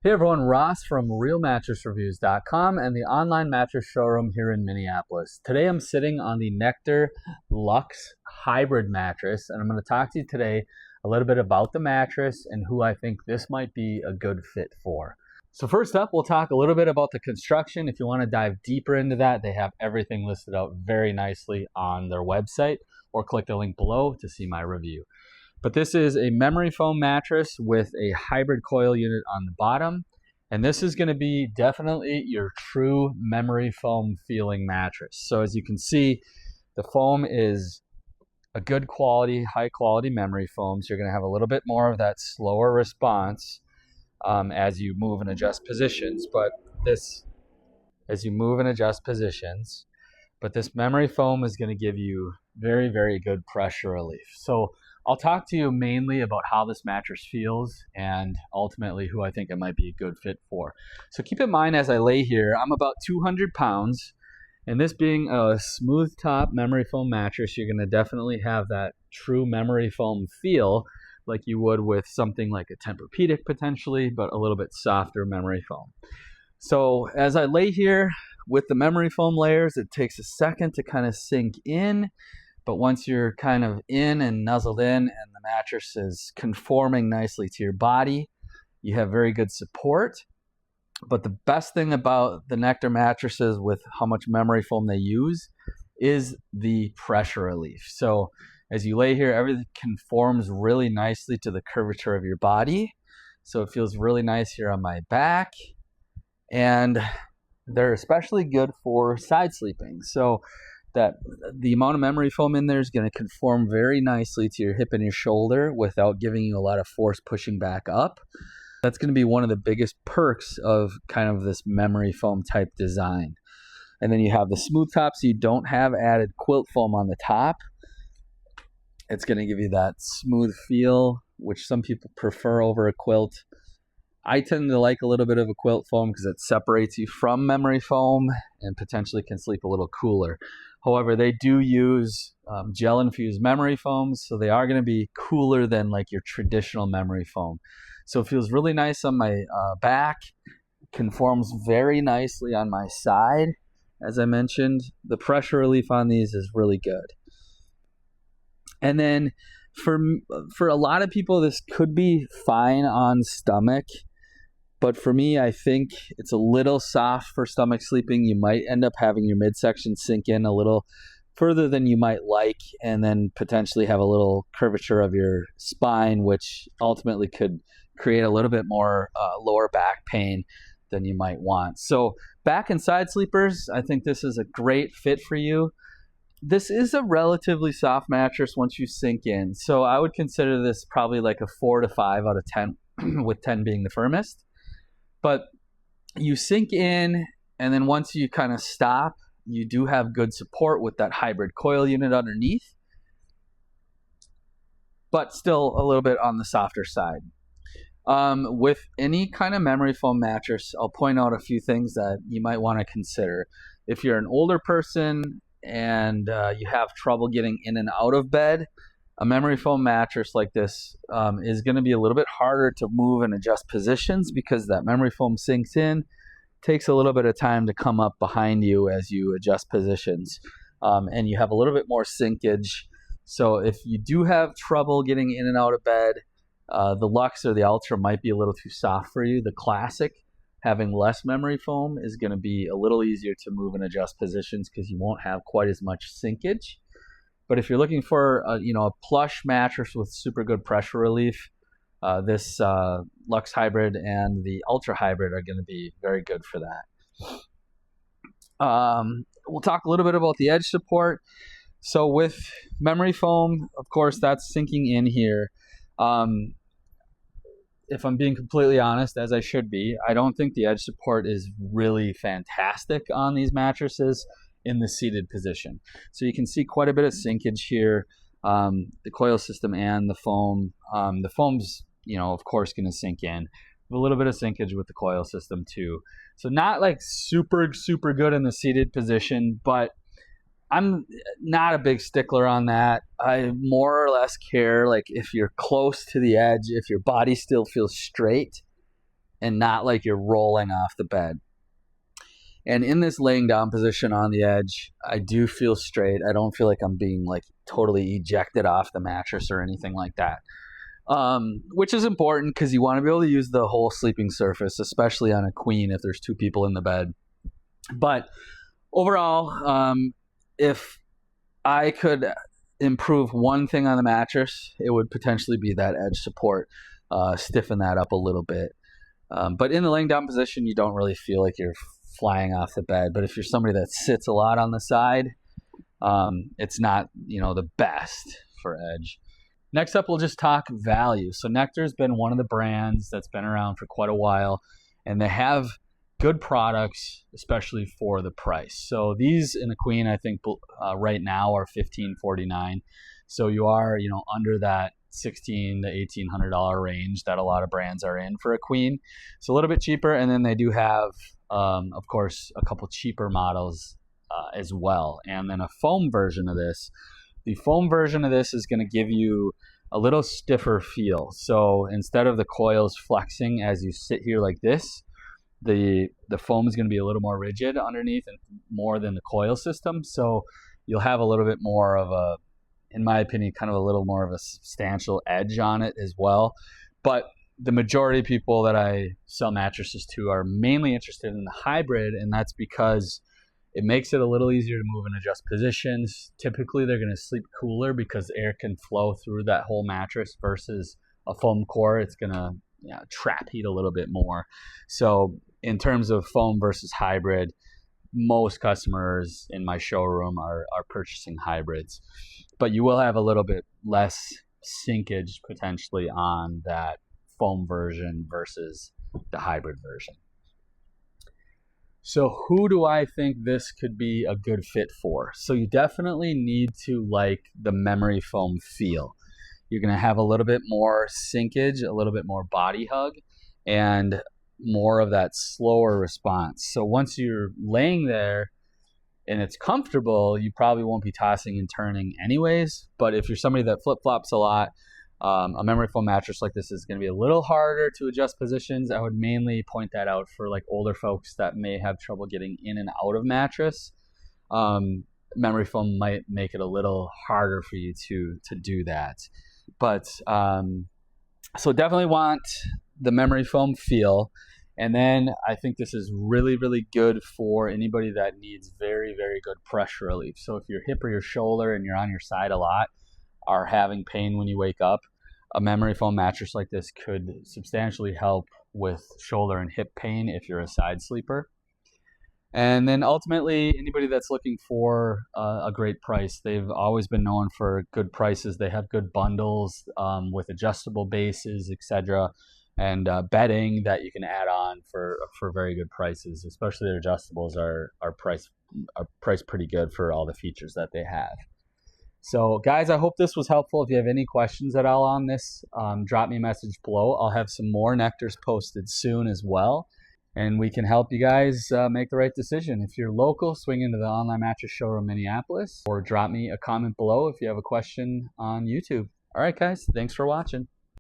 Hey everyone, Ross from RealMattressReviews.com and the online mattress showroom here in Minneapolis. Today I'm sitting on the Nectar Luxe Hybrid mattress, and I'm going to talk to you today a little bit about the mattress and who I think this might be a good fit for. So first up, we'll talk a little bit about the construction. If you want to dive deeper into that, they have everything listed out very nicely on their website, or click the link below to see my review. But this is a memory foam mattress with a hybrid coil unit on the bottom. And this is going to be definitely your true memory foam feeling mattress. So as you can see, the foam is a good quality, high quality memory foam. So you're going to have a little bit more of that slower response as you move and adjust positions. But this memory foam is going to give you very, very good pressure relief. So I'll talk to you mainly about how this mattress feels and ultimately who I think it might be a good fit for. So keep in mind as I lay here, I'm about 200 pounds, and this being a smooth top memory foam mattress, you're going to definitely have that true memory foam feel like you would with something like a Tempur-Pedic potentially, but a little bit softer memory foam. So as I lay here with the memory foam layers, it takes a second to kind of sink in. But once you're kind of in and nuzzled in and the mattress is conforming nicely to your body, you have very good support. But the best thing about the Nectar mattresses with how much memory foam they use is the pressure relief. So as you lay here, everything conforms really nicely to the curvature of your body. So it feels really nice here on my back. And they're especially good for side sleeping. So that the amount of memory foam in there is going to conform very nicely to your hip and your shoulder without giving you a lot of force pushing back up. That's going to be one of the biggest perks of kind of this memory foam type design. And then you have the smooth top, so you don't have added quilt foam on the top. It's going to give you that smooth feel, which some people prefer over a quilt. I tend to like a little bit of a quilt foam because it separates you from memory foam and potentially can sleep a little cooler. However, they do use gel-infused memory foams, so they are going to be cooler than like your traditional memory foam. So it feels really nice on my back, conforms very nicely on my side. As I mentioned, the pressure relief on these is really good. And then for a lot of people, this could be fine on stomach. But for me, I think it's a little soft for stomach sleeping. You might end up having your midsection sink in a little further than you might like, and then potentially have a little curvature of your spine, which ultimately could create a little bit more lower back pain than you might want. So back and side sleepers, I think this is a great fit for you. This is a relatively soft mattress once you sink in. So I would consider this probably like a 4 to 5 out of 10, with 10 being the firmest. But you sink in, and then once you kind of stop, you do have good support with that hybrid coil unit underneath, but still a little bit on the softer side. With any kind of memory foam mattress, I'll point out a few things that you might want to consider. If you're an older person and you have trouble getting in and out of bed, a memory foam mattress like this is going to be a little bit harder to move and adjust positions because that memory foam sinks in, takes a little bit of time to come up behind you as you adjust positions, and you have a little bit more sinkage. So if you do have trouble getting in and out of bed, the Luxe or the Ultra might be a little too soft for you. The Classic, having less memory foam, is going to be a little easier to move and adjust positions because you won't have quite as much sinkage. But if you're looking for a plush mattress with super good pressure relief, this Luxe Hybrid and the Ultra Hybrid are going to be very good for that. We'll talk a little bit about the edge support. So with memory foam, of course, that's sinking in here. If I'm being completely honest, as I should be, I don't think the edge support is really fantastic on these mattresses in the seated position. So you can see quite a bit of sinkage here, the coil system and the foam. The foam's, of course, going to sink in. A little bit of sinkage with the coil system too. So not like super good in the seated position, but I'm not a big stickler on that. I more or less care like if you're close to the edge, if your body still feels straight and not like you're rolling off the bed. And in this laying down position on the edge, I do feel straight. I don't feel like I'm being like totally ejected off the mattress or anything like that. Which is important because you want to be able to use the whole sleeping surface, especially on a queen if there's two people in the bed. But overall, if I could improve one thing on the mattress, it would potentially be that edge support. Stiffen that up a little bit. But in the laying down position, you don't really feel like you're flying off the bed. But if you're somebody that sits a lot on the side, it's not, the best for edge. Next up, we'll just talk value. So Nectar's been one of the brands that's been around for quite a while, and they have good products, especially for the price. So these in a queen, I think right now are $1,549. So you are, under that $1,600 to $1,800 range that a lot of brands are in for a queen. It's a little bit cheaper, and then they do have, of course, a couple cheaper models as well, and then a foam version of this. The foam version of this is going to give you a little stiffer feel. So instead of the coils flexing as you sit here like this, the foam is going to be a little more rigid underneath and more than the coil system. So you'll have a little bit more of a, in my opinion, kind of a little more of a substantial edge on it as well. But the majority of people that I sell mattresses to are mainly interested in the hybrid, and that's because it makes it a little easier to move and adjust positions. Typically, they're going to sleep cooler because air can flow through that whole mattress versus a foam core. It's going to trap heat a little bit more. So in terms of foam versus hybrid, most customers in my showroom are purchasing hybrids. But you will have a little bit less sinkage potentially on that foam version versus the hybrid version. So who do I think this could be a good fit for? So you definitely need to like the memory foam feel. You're going to have a little bit more sinkage, a little bit more body hug, and more of that slower response. So once you're laying there and it's comfortable, you probably won't be tossing and turning anyways. But if you're somebody that flip-flops a lot, a memory foam mattress like this is going to be a little harder to adjust positions. I would mainly point that out for like older folks that may have trouble getting in and out of mattress. Memory foam might make it a little harder for you to do that. But so definitely want the memory foam feel. And then I think this is really, really good for anybody that needs very, very good pressure relief. So if your hip or your shoulder and you're on your side a lot are having pain when you wake up, a memory foam mattress like this could substantially help with shoulder and hip pain if you're a side sleeper. And then ultimately, anybody that's looking for a great price, they've always been known for good prices. They have good bundles with adjustable bases, etc., and bedding that you can add on for very good prices. Especially their adjustables are priced pretty good for all the features that they have. So guys, I hope this was helpful. If you have any questions at all on this, drop me a message below. I'll have some more Nectars posted soon as well, and we can help you guys make the right decision. If you're local, swing into the Online Mattress Showroom Minneapolis, or drop me a comment below if you have a question on YouTube. All right, guys, thanks for watching.